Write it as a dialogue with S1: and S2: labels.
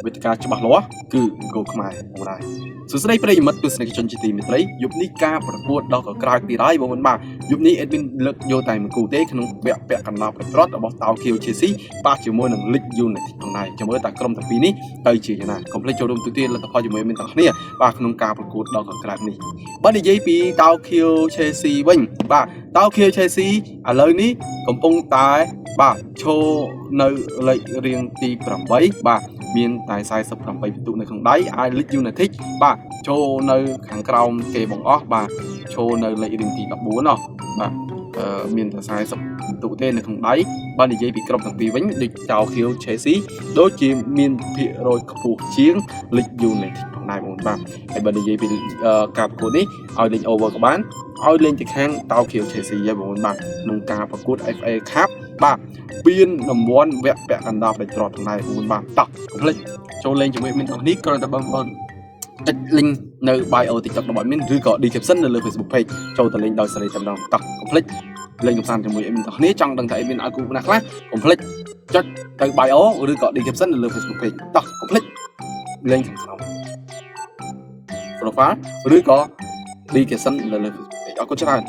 S1: វេទិកាច្បាស់លាស់គឺអង្គរខ្មែរបងដែរសួស្តីប្រិយមិត្តទស្សនិកជនជាទីមេត្រីយប់នេះការប្រកួតដ៏កក្រើកទៀតហើយបងប្អូនបាទយប់នេះ admin លើកយកតែមួយគូទេក្នុងវគ្គពាក់កណ្ដាប់ប្រត្ររបស់តោខៀវ Chelsea ប៉ះជាមួយនឹង Leeds United ផងដែរចាំមើលតើក្រុមទាំងពីរនេះទៅជាយ៉ាងណាកុំភ្លេចចូលរួមទូទាត់លទ្ធផលជាមួយមានទាំងគ្នាបាទក្នុងការប្រកួតដ៏កក្រើកនេះបើនិយាយពីតោខៀវ Chelsea វិញបាទតោខៀវ Chelsea ឥឡូវនេះកំពុងតែបាទឈរនៅលេខរៀងទី8បាទមានតែ48ពិន្ទុនៅក្នុងដៃហើយ Leeds United បាទចូលនៅខាងក្រោមគេបងអស់បាទចូលនៅលេខរៀងទី14ណោះបាទមានតែ40ពិន្ទុទេនៅក្នុងដៃបើនិយាយពីក្រុមទាំងពីរវិញដូចតោខៀវ Chelsea ដូចជាមានភាគរយខ្ពស់ជាង Leeds United ផងដែរបងបាទហើយបើនិយាយពីការប្រកួតនេះឲ្យលេង over ក៏បានឲ្យលេងទៅខាងតោខៀវ Chelsea ហើយបងបាទក្នុងការប្រកួត FA Cup បាទពានរង្វាន់វគ្គពាក់កណ្ដាប់ដែលទ្រាត់ផងដែរបងបាទតោះកុំភ្លេចចូលលេងជាមួយមានទាំងនេះគ្រាន់តែបងប្អូនចុច link នៅ bio TikTok របស់មានឬក៏ description នៅលើ Facebook page ចូលទៅលេងដោយសេរីតែម្ដងតោះកុំភ្លេចលេងកំសាន្តជាមួយមានទាំងគ្នាចង់ដឹងថាមានឲ្យគូណាខ្លះកុំភ្លេចចុចទៅ bio ឬក៏ description នៅលើ Facebook page តោះកុំភ្លេចលេងខាងក្រោម profile ឬក៏ description នៅលើ Facebook page អរគុណច្រើន